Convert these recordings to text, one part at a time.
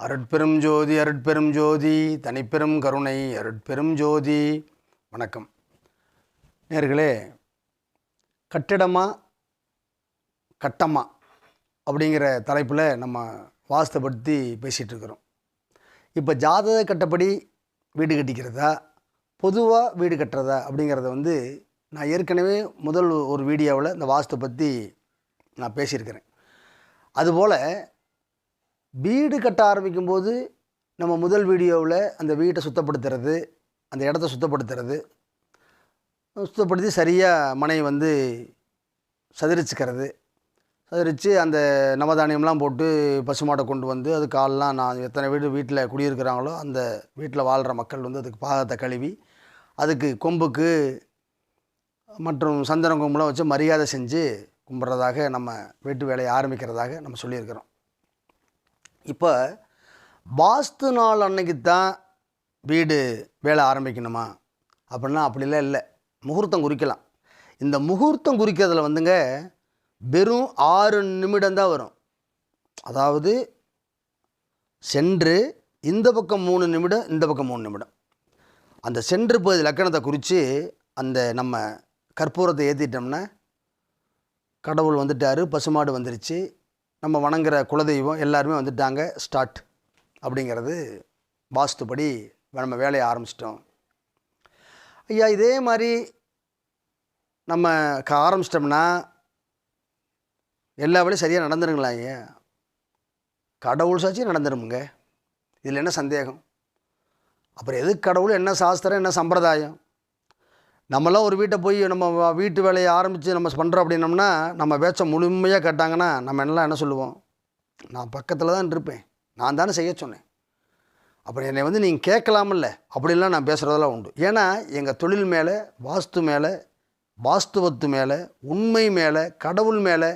அருட்பெரும் ஜோதி அருட்பெரும் ஜோதி தனிப்பெரும் கருணை அருட்பெரும் ஜோதி. வணக்கம் நேயர்களே. கட்டிடமா கட்டமா அப்படிங்கிற தலைப்பில் நம்ம வாஸ்துவை பற்றி பேசிகிட்டு இருக்கிறோம். இப்போ ஜாதக கட்டப்படி வீடு கட்டிக்கிறதா பொதுவாக வீடு கட்டுறதா அப்படிங்கிறத நான் ஏற்கனவே முதல் ஒரு வீடியோவில் இந்த வாஸ்து பற்றி நான் பேசியிருக்கிறேன். அதுபோல் வீடு கட்ட ஆரம்பிக்கும்போது நம்ம முதல் வீடியோவில் அந்த வீட்டை சுத்தப்படுத்துறது, அந்த இடத்த சுத்தப்படுத்தி சரியாக மனை சதுரித்து அந்த நவதானியம்லாம் போட்டு பசுமாட்டை கொண்டு வந்து அது காலெலாம் நான் எத்தனை வீட்டில் குடியிருக்கிறாங்களோ அந்த வீட்டில் வாழ்கிற மக்கள் அதுக்கு பாகத்தை கழுவி அதுக்கு கொம்புக்கு மற்றும் சந்தன கொம்புலாம் வச்சு மரியாதை செஞ்சு கும்பிட்றதாக நம்ம வீட்டு வேலையை ஆரம்பிக்கிறதாக நம்ம சொல்லியிருக்கிறோம். இப்போ வாஸ்து நாள் அன்னைக்கு தான் வீடு வேலை ஆரம்பிக்கணுமா அப்படின்னா அப்படிலாம் இல்லை. முகூர்த்தம் குறிக்கலாம். இந்த முகூர்த்தம் குறிக்கிறதுல வெறும் 6 நிமிடம் தான் வரும். அதாவது சென்று இந்த பக்கம் 3 நிமிடம், இந்த பக்கம் 3 நிமிடம். அந்த சென்று போய் லக்கணத்தை குறித்து அந்த நம்ம கற்பூரத்தை ஏற்றிட்டோம்னா கடவுள் வந்துட்டார், பசுமாடு வந்துருச்சு, நம்ம வணங்குற குலதெய்வம் எல்லாருமே வந்துட்டாங்க, ஸ்டார்ட் அப்படிங்கிறது வாஸ்துப்படி நம்ம வேலையை ஆரம்பிச்சிட்டோம். ஐயா இதே மாதிரி நம்ம ஆரம்பிச்சிட்டோம்னா எல்லா வேலையும் சரியாக நடந்துருங்களா? ஐயா கடவுள் சாட்சியும் நடந்துருமுங்க, இதில் என்ன சந்தேகம்? அப்புறம் எது கடவுள், என்ன சாஸ்திரம், என்ன சம்பிரதாயம்? நம்மளாம் ஒரு வீட்டை போய் நம்ம வீட்டு வேலையை ஆரம்பித்து நம்ம பண்ணுறோம் அப்படின்னோம்னா நம்ம பேச்சை முழுமையாக கேட்டாங்கன்னா நம்ம என்ன சொல்லுவோம்? நான் பக்கத்தில் தான் இருப்பேன், நான் தானே செய்ய சொன்னேன், அப்புறம் என்னை நீங்கள் கேட்கலாமில்ல அப்படின்லாம் நான் பேசுகிறதெல்லாம் உண்டு. ஏன்னா எங்கள் தொழில் மேலே, வாஸ்து மேலே, வாஸ்துவத்து மேலே, உண்மை மேலே, கடவுள் மேலே,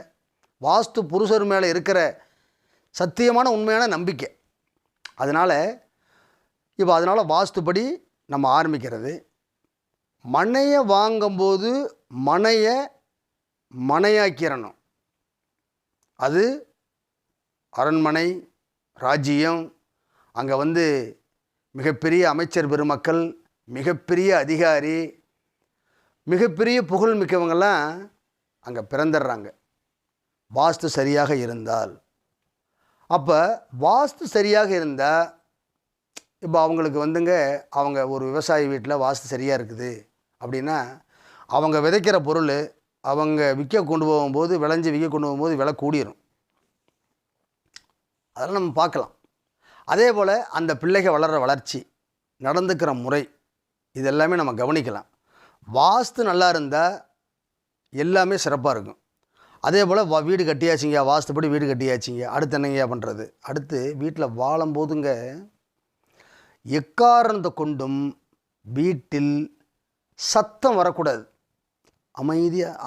வாஸ்து புருஷர் மேலே இருக்கிற சத்தியமான உண்மையான நம்பிக்கை. அதனால் வாஸ்துப்படி நம்ம ஆரம்பிக்கிறது. மனையை வாங்கும்போது மனையாக்கிறணும். அது அரண்மனை, ராஜ்யம், அங்கே மிகப்பெரிய அமைச்சர் பெருமக்கள், மிகப்பெரிய அதிகாரி, மிகப்பெரிய புகழ் மிக்கவங்கெல்லாம் அங்கே பிறந்துடுறாங்க வாஸ்து சரியாக இருந்தால். அப்போ வாஸ்து சரியாக இருந்தால் இப்போ அவங்களுக்கு அவங்க ஒரு விவசாயி வீட்டில் வாஸ்து சரியாக இருக்குது அப்படின்னா அவங்க விதைக்கிற பொருள் அவங்க விற்க கொண்டு போகும்போது, விளைஞ்சி விற்க கொண்டு போகும்போது விலை கூடிரும். அதெல்லாம் நம்ம பார்க்கலாம். அதே போல் அந்த பிள்ளைகள் வளர்கிற வளர்ச்சி, நடந்துக்கிற முறை, இதெல்லாமே நம்ம கவனிக்கலாம். வாஸ்து நல்லா இருந்தால் எல்லாமே சிறப்பாக இருக்கும். அதே போல் வீடு கட்டியாச்சிங்க, வாஸ்துப்படி வீடு கட்டியாச்சிங்க, அடுத்து என்னங்கய்யா பண்ணுறது? அடுத்து வீட்டில் வாழும்போதுங்க எக்காரணத்தை கொண்டும் வீட்டில் சத்தம் வரக்கூடாது.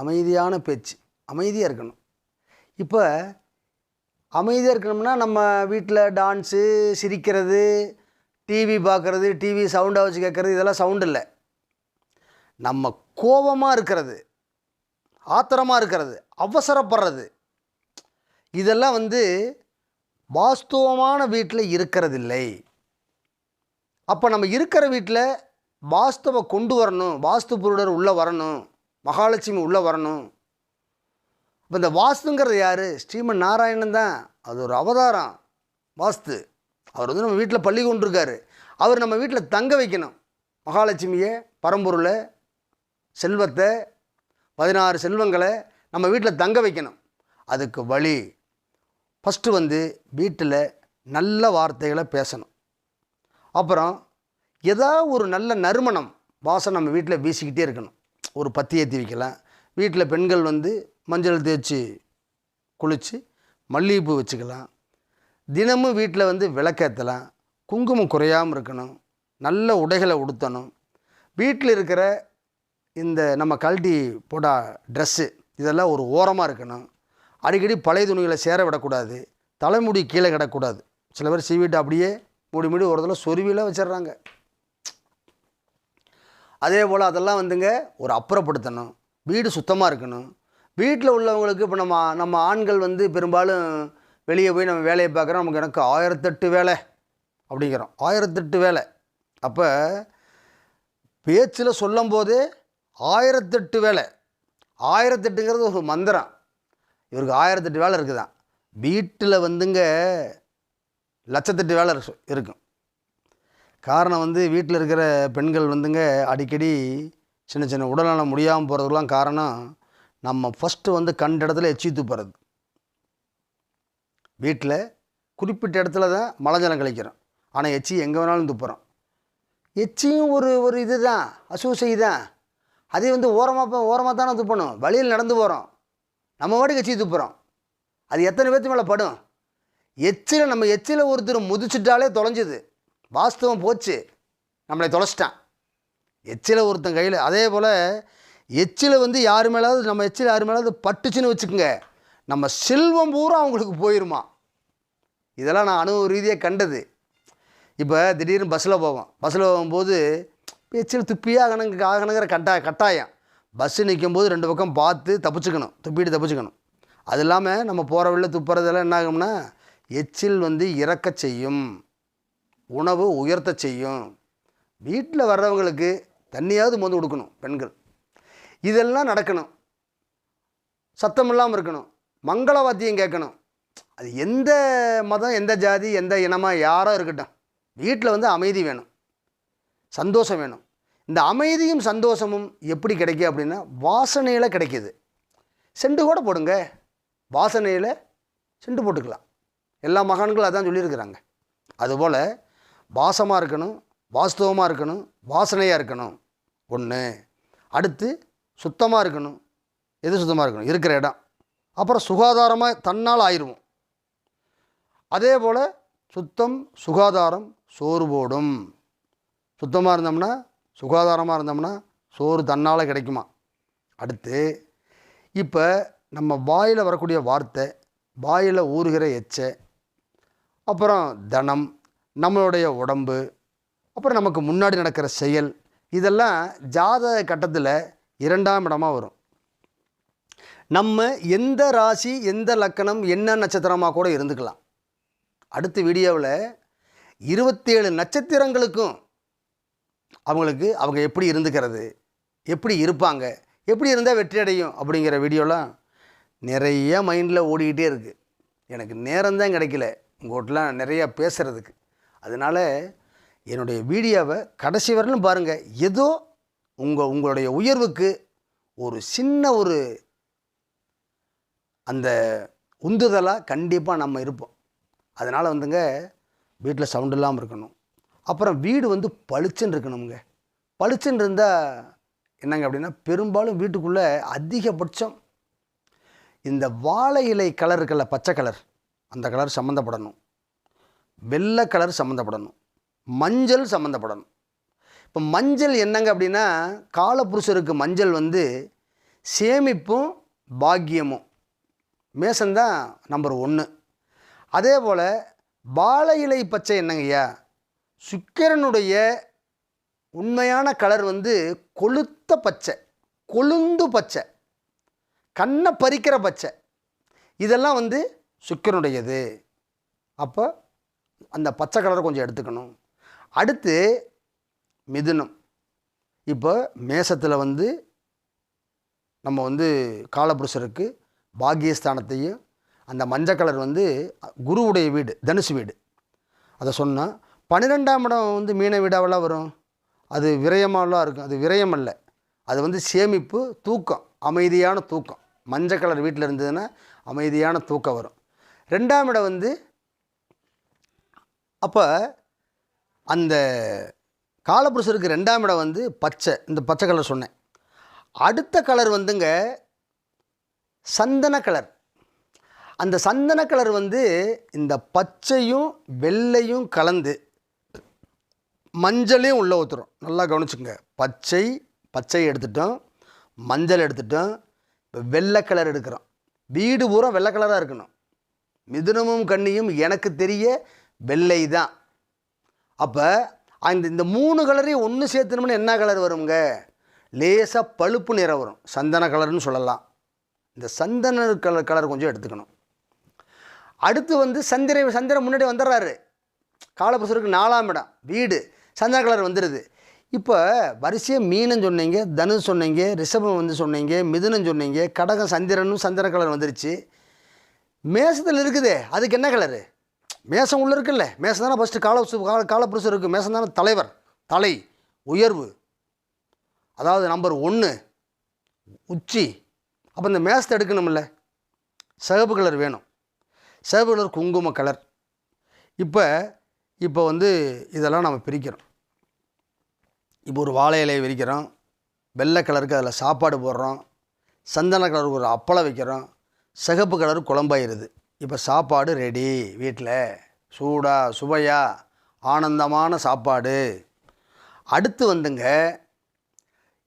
அமைதியான பேச்சு, அமைதியாக இருக்கணும். இப்போ அமைதியாக இருக்கணும்னா நம்ம வீட்டில் டான்ஸு, சிரிக்கிறது, டிவி பார்க்குறது, டிவி சவுண்டாக வச்சு கேட்குறது, இதெல்லாம் சவுண்டு இல்லை. நம்ம கோபமாக இருக்கிறது, ஆத்திரமாக இருக்கிறது, அவசரப்படுறது, இதெல்லாம் வாஸ்துவமான வீட்டில் இருக்கிறதில்லை. அப்போ நம்ம இருக்கிற வீட்டில் வாஸ்துவை கொண்டு வரணும், வாஸ்து புருடர் உள்ளே வரணும், மகாலட்சுமி உள்ளே வரணும். இப்போ இந்த வாஸ்துங்கிறது யார்? ஸ்ரீமன் நாராயணன் தான். அது ஒரு அவதாரம் வாஸ்து. அவர் நம்ம வீட்டில் பள்ளி கொண்டிருக்காரு. அவர் நம்ம வீட்டில் தங்க வைக்கணும். மகாலட்சுமியை, பரம்பொருளை, செல்வத்தை, 16 செல்வங்களை நம்ம வீட்டில் தங்க வைக்கணும். அதுக்கு வழி ஃபஸ்ட்டு வீட்டில் நல்ல வார்த்தைகளை பேசணும். அப்புறம் ஏதாவது ஒரு நல்ல நறுமணம் வாசம் நம்ம வீட்டில் வீசிக்கிட்டே இருக்கணும். ஒரு பத்தி ஏற்றி வைக்கலாம். வீட்டில் பெண்கள் மஞ்சள் தேய்ச்சி குளித்து மல்லிகைப்பூ வச்சுக்கலாம். தினமும் வீட்டில் விளக்கேற்றலாம். குங்குமம் குறையாமல் இருக்கணும். நல்ல உடைகளை உடுத்தணும். வீட்டில் இருக்கிற இந்த நம்ம கழட்டி போட ட்ரெஸ்ஸு இதெல்லாம் ஒரு ஓரமாக இருக்கணும். அடிக்கடி பழைய துணிகளை சேர விடக்கூடாது. தலைமுடி கீழே கிடக்கூடாது. சில பேர் சீவிட்டு அப்படியே மூடி ஒரு இதில் சொருவியில் வச்சிடுறாங்க. அதே போல் அதெல்லாம் ஒரு அப்புறப்படுத்தணும். வீடு சுத்தமாக இருக்கணும். வீட்டில் உள்ளவங்களுக்கு இப்போ நம்ம ஆண்கள் பெரும்பாலும் வெளியே போய் நம்ம வேலையை பார்க்குறோம், நமக்கு எனக்கு 1008 வேலை அப்படிங்கிறோம். 1008 வேலை. அப்போ பேச்சில் சொல்லும் போதே 1008 வேலை. 1008ங்கிறது ஒரு மந்திரம். இவருக்கு 1008 வேலை இருக்குதான். வீட்டில் வந்துங்க 1,08 வேலை இருக்கும். காரணம் வந்து வீட்டில் இருக்கிற பெண்கள் வந்துங்க அடிக்கடி சின்ன சின்ன உடல்நலம் முடியாமல் போகிறதுக்கெலாம் காரணம் நம்ம ஃபஸ்ட்டு வந்து கண்ட இடத்துல எச்சி துப்புறது. வீட்டில் குறிப்பிட்ட இடத்துல தான் மலஜலம் கழிக்கிறோம், ஆனால் எச்சி எங்கே வேணாலும் துப்புறோம். எச்சியும் ஒரு இது தான், அசூசை தான். அதே வந்து ஓரமாக தானே துப்பணும். வழியில் நடந்து போகிறோம், நம்ம வாட்டுக்கு எச்சி துப்புறோம். அது எத்தனை பேர்த்து மேலே படும்? நம்ம எச்சில் ஒருத்தர் முதிச்சிட்டாலே தொலைஞ்சுது, வாஸ்தவம் போச்சு, நம்மளை தொலைச்சிட்டான். எச்சில் ஒருத்தன் கையில். அதே போல் எச்சில் வந்து யார் மேலாவது, நம்ம எச்சில் யார் மேலாவது பட்டுச்சுன்னு வச்சுக்கோங்க, நம்ம செல்வம் பூரா அவங்களுக்கு போயிடுமா. இதெல்லாம் நான் அனுபவ ரீதியாக கண்டது. இப்போ திடீர்னு பஸ்ஸில் போகும்போது எச்சில் துப்பியே ஆகணுங்கிற கட்டாயம். பஸ்ஸு நிற்கும்போது 2 பக்கம் பார்த்து தப்பிச்சுக்கணும். அது இல்லாமல் நம்ம போகிற வழியில் துப்புறதெல்லாம் என்ன ஆகும்னா, எச்சில் வந்து இறக்க செய்யும், உணவு உயர்த்த செய்யும். வீட்டில் வர்றவங்களுக்கு தண்ணியாவது மொந்து கொடுக்கணும் பெண்கள். இதெல்லாம் நடக்கணும். சத்தம் இல்லாமல் இருக்கணும். மங்கள வாத்தியம் கேட்கணும். அது எந்த மதம், எந்த ஜாதி, எந்த இனமாக யாரோ இருக்கட்டும், வீட்டில் வந்து அமைதி வேணும், சந்தோஷம் வேணும். இந்த அமைதியும் சந்தோஷமும் எப்படி கிடைக்கும் அப்படின்னா வாசனையில் கிடைக்கிது. செண்டு கூட போடுங்க, வாசனையில் செண்டு போட்டுக்கலாம். எல்லா மகான்களும் அதான் சொல்லியிருக்கிறாங்க. அதுபோல் வாசமாக இருக்கணும், வாஸ்தவமாக இருக்கணும், வாசனையாக இருக்கணும் ஒன்று. அடுத்து சுத்தமாக இருக்கணும். எது சுத்தமாக இருக்கணும்? இருக்கிற இடம். அப்புறம் சுகாதாரமாக தன்னால் ஆயிடுவோம். அதே போல் சுத்தம் சுகாதாரம் சோறு போடும். சுத்தமாக இருந்தோம்னா, சுகாதாரமாக இருந்தோம்னா சோறு தன்னால் கிடைக்குமா. அடுத்து இப்போ நம்ம வாயில் வரக்கூடிய வார்த்தை, வாயில் ஊறுகிற எச்சை, அப்புறம் தனம், நம்மளுடைய உடம்பு, அப்புறம் நமக்கு முன்னாடி நடக்கிற செயல், இதெல்லாம் ஜாதக கட்டத்தில் 2ஆம் இடமாக வரும். நம்ம எந்த ராசி, எந்த லக்கணம், என்ன நட்சத்திரமாக கூட இருந்துக்கலாம். அடுத்த வீடியோவில் 27 நட்சத்திரங்களுக்கும் அவங்க எப்படி இருந்துக்கிறது, எப்படி இருப்பாங்க, எப்படி இருந்தால் வெற்றி அடையும் அப்படிங்கிற வீடியோலாம் நிறைய மைண்டில் ஓடிக்கிட்டே இருக்குது. எனக்கு நேரம்தான் கிடைக்கல உங்கள்கிட்டலாம் நிறையா பேசுகிறதுக்கு. அதனால் என்னுடைய வீடியோவை கடைசி வரலும் பாருங்கள். ஏதோ உங்களுடைய உயர்வுக்கு ஒரு சின்ன அந்த உந்துதலாக கண்டிப்பாக நம்ம இருப்போம். அதனால் வந்துங்க வீட்டில் சவுண்ட் இல்லாமல் இருக்கணும். அப்புறம் வீடு வந்து பளிச்சுன்னு இருக்கணுங்க. பளிச்சுன்னு இருந்தால் என்னங்க அப்படின்னா, பெரும்பாலும் வீட்டுக்குள்ளே அதிகபட்சம் இந்த வாழை இலை கலர் இருக்குல்ல, பச்சை கலர், அந்த கலர் சம்மந்தப்படணும், வெள்ளை கலர் சம்மந்தப்படணும், மஞ்சள் சம்மந்தப்படணும். இப்போ மஞ்சள் என்னங்க அப்படின்னா, காலப்புருஷருக்கு மஞ்சள் வந்து சேமிப்பும் பாக்கியமும். மேசன்தான் நம்பர் 1. அதே போல் வாழை இலை பச்சை என்னங்கய்யா, சுக்கிரனுடைய உண்மையான கலர் வந்து கொளுத்த பச்சை, கொழுந்து பச்சை, கண்ணை பறிக்கிற பச்சை. இதெல்லாம் வந்து சுக்கிரனுடையது. அப்போ அந்த பச்சை கலரை கொஞ்சம் எடுத்துக்கணும். அடுத்து மிதுனம். இப்போ மேசத்தில் வந்து நம்ம வந்து காலபுருஷருக்கு பாக்கியஸ்தானத்தையும், அந்த மஞ்சள் கலர் வந்து குருவுடைய வீடு, தனுசு வீடு. அதை சொன்னால் 12ஆம் இடம் வந்து மீன வீடாவெல்லாம் வரும். அது விரயமாலாம் இருக்கும். அது விரயம் அல்ல, அது வந்து சேமிப்பு, தூக்கம், அமைதியான தூக்கம். மஞ்சள் கலர் வீட்டில் இருந்ததுன்னா அமைதியான தூக்கம் வரும். 2ஆம் இடம் வந்து அப்போ அந்த காலபுருஷருக்கு 2ஆம் இடம் வந்து பச்சை, இந்த பச்சை கலர் சொன்னேன். அடுத்த கலர் வந்துங்க சந்தன கலர். அந்த சந்தன கலர் வந்து இந்த பச்சையும் வெள்ளையும் கலந்து மஞ்சளையும் உள்ளே ஊற்றுறோம். நல்லா கவனிச்சுங்க. பச்சை எடுத்துட்டோம், மஞ்சள் எடுத்துட்டோம், இப்போ வெள்ளை கலர் எடுக்கிறோம். வீடு பூரா வெள்ளை கலராக இருக்கணும். மிதுனமும் கன்னியும் எனக்கு தெரிய வெள்ளை தான். அப்போ இந்த 3 கலரையும் ஒன்று சேர்த்துனோம்னா என்ன கலர் வருங்க? லேசாக பழுப்பு நிறம் வரும். சந்தன கலர்னு சொல்லலாம். இந்த சந்தன கலர் கொஞ்சம் எடுத்துக்கணும். அடுத்து வந்து சந்திரன் முன்னாடி வந்துடுறாரு. காலபுருஷருக்கு 4ஆம் இடம் வீடு, சந்திர கலர் வந்துடுது. இப்போ வரிசையாக மீனம் சொன்னீங்க, தனுஷ் சொன்னீங்க, ரிஷபம் வந்து சொன்னீங்க, மிதுனம் சொன்னீங்க, கடகம் சந்திர கலர் வந்துருச்சு. மேசத்தில் இருக்குதே அதுக்கு என்ன கலரு? மேசம் உள்ளே இருக்குல்ல, மேசம் தானே ஃபஸ்ட்டு காலபுருஷர் இருக்குது. மேசம் தானே தலைவர், தலை, உயர்வு, அதாவது நம்பர் 1 உச்சி. அப்போ இந்த மேசத்தை எடுக்கணும்ல, சிவப்பு கலர் வேணும். சிவப்பு கலர் குங்கும கலர். இப்போ வந்து இதெல்லாம் நம்ம பிரிக்கிறோம். இப்போ ஒரு வாழை இலையை விரிக்கிறோம், வெள்ளை கலருக்கு அதில் சாப்பாடு போடுறோம், சந்தன கலருக்கு ஒரு அப்பளம் வைக்கிறோம், சிகப்பு கலர் குழம்பாயிருது. இப்போ சாப்பாடு ரெடி, வீட்டில் சூடாக சுவையாக ஆனந்தமான சாப்பாடு. அடுத்து வந்துங்க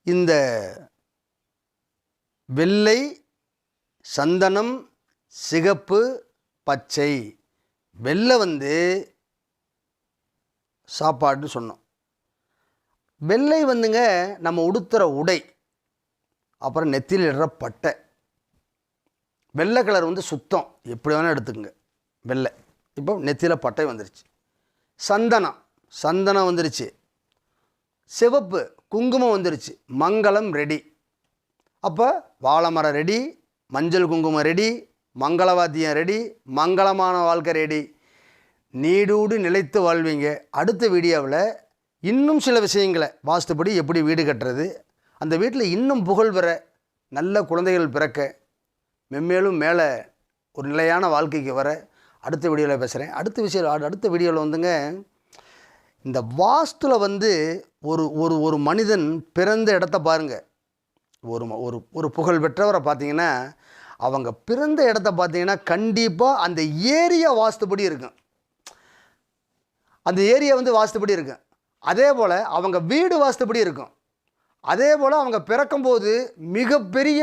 இந்த வெள்ளை, சந்தனம், சிகப்பு, பச்சை. வெள்ளை வந்து சாப்பாடுன்னு சொன்னோம். வெள்ளை வந்துங்க நம்ம உடுத்துகிற உடை, அப்புறம் நெத்தியில் இடுற பட்டை. வெள்ளை கலர் வந்து சுத்தம், எப்படி வேணால் எடுத்துக்கோங்க வெள்ளை. இப்போ நெத்தியில் பட்டை வந்துருச்சு. சந்தனம் வந்துருச்சு. சிவப்பு குங்குமம் வந்துருச்சு. மங்களம் ரெடி. அப்போ வாழை மரம் ரெடி, மஞ்சள் குங்குமம் ரெடி, மங்களவாத்தியம் ரெடி, மங்களமான வாழ்க்கை ரெடி. நீடூடு நிலைத்து வாழ்வீங்க. அடுத்த வீடியோவில் இன்னும் சில விஷயங்களை வாஸ்துப்படி எப்படி வீடு கட்டுறது, அந்த வீட்டில் இன்னும் புகழ் பெற, நல்ல குழந்தைகள் பிறக்க, மென்மேலும் மேலே ஒரு நிலையான வாழ்க்கைக்கு வர அடுத்த வீடியோவில் பேசுகிறேன். அடுத்த வீடியோவில் வந்துங்க இந்த வாஸ்துவில் வந்து ஒரு மனிதன் பிறந்த இடத்த பாருங்கள். ஒரு புகழ் பெற்றவரை பார்த்தீங்கன்னா அவங்க பிறந்த இடத்த பார்த்தீங்கன்னா கண்டிப்பாக அந்த ஏரியா வாஸ்துப்படி இருக்கும். அந்த ஏரியா வந்து வாஸ்துப்படி இருக்கும். அதே போல் அவங்க வீடு வாஸ்துப்படி இருக்கும். அதே போல் அவங்க பிறக்கும்போது மிகப்பெரிய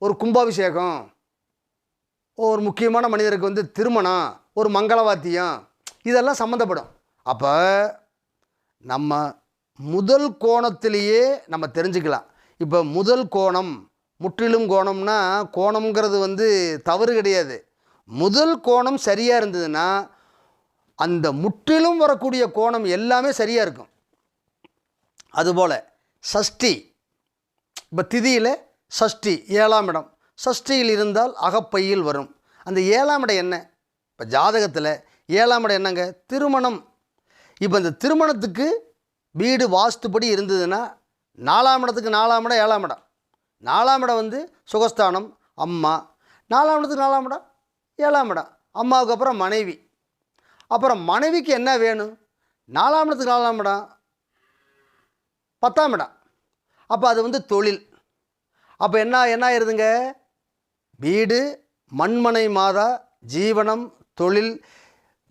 ஒரு கும்பாபிஷேகம், ஒரு முக்கியமான மனிதருக்கு வந்து திருமணம், ஒரு மங்களவாத்தியம், இதெல்லாம் சம்மந்தப்படும். அப்போ நம்ம முதல் கோணத்திலேயே நம்ம தெரிஞ்சுக்கலாம். இப்போ முதல் கோணம், முற்றிலும் கோணம்னா, கோணம்ங்கிறது வந்து தவறு கிடையாது. முதல் கோணம் சரியாக இருந்ததுன்னா அந்த முற்றிலும் வரக்கூடிய கோணம் எல்லாமே சரியாக இருக்கும். அதுபோல் சஷ்டி, இப்போ திதியில் சஷ்டி 7ஆம் இடம், சஷ்டியில் இருந்தால் அகப்பையில் வரும். அந்த 7ஆம் இடம் என்ன? இப்போ ஜாதகத்தில் 7ஆம் இடம் என்னங்க? திருமணம். இப்போ இந்த திருமணத்துக்கு வீடு வாஸ்துப்படி இருந்ததுன்னா 4ஆம் இடத்துக்கு 4ஆம் இடம் 7ஆம் இடம். 4ஆம் இடம் வந்து சுகஸ்தானம், அம்மா. 4ஆம் இடத்துக்கு 4ஆம் இடம் 7ஆம் இடம். அம்மாவுக்கு அப்புறம் மனைவி. அப்புறம் மனைவிக்கு என்ன வேணும்? 4ஆம் இடத்துக்கு 4ஆம் இடம் 10ஆம் இடம். அப்போ அது வந்து தொழில். அப்போ என்ன ஆயிருதுங்க? வீடு, மண்மனை மாதா, ஜீவனம், தொழில்,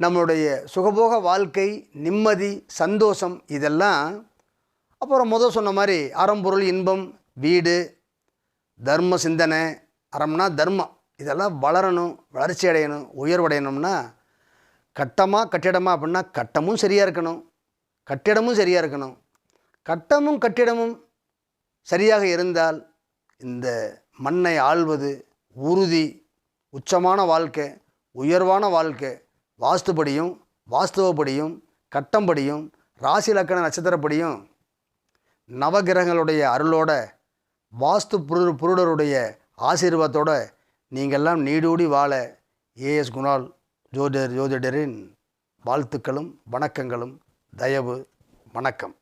நம்மளுடைய சுகபோக வாழ்க்கை, நிம்மதி, சந்தோஷம், இதெல்லாம். அப்புறம் சொன்ன மாதிரி அறம்பொருள் இன்பம், வீடு, தர்ம சிந்தனை, அறம்னா தர்மம், இதெல்லாம் வளரணும், வளர்ச்சி அடையணும், உயர்வடையணும்னா கட்டிடமா அப்படின்னா கட்டமும் சரியாக இருக்கணும், கட்டிடமும் சரியாக இருக்கணும். கட்டிடமும் சரியாக இருந்தால் இந்த மண்ணை ஆள்வது உறுதி. உச்சமான வாழ்க்கை, உயர்வான வாழ்க்கை, வாஸ்துபடியும் வாஸ்துவப்படியும் கட்டம்படியும் ராசி லக்கண நட்சத்திரப்படியும் நவகிரகங்களுடைய அருளோட வாஸ்து புருடருடைய ஆசீர்வாதத்தோடு நீங்கள்லாம் நீடூடி வாழ ஏஎஸ் குணால் ஜோதிடரின் வாழ்த்துக்களும் வணக்கங்களும். தயவு வணக்கம்.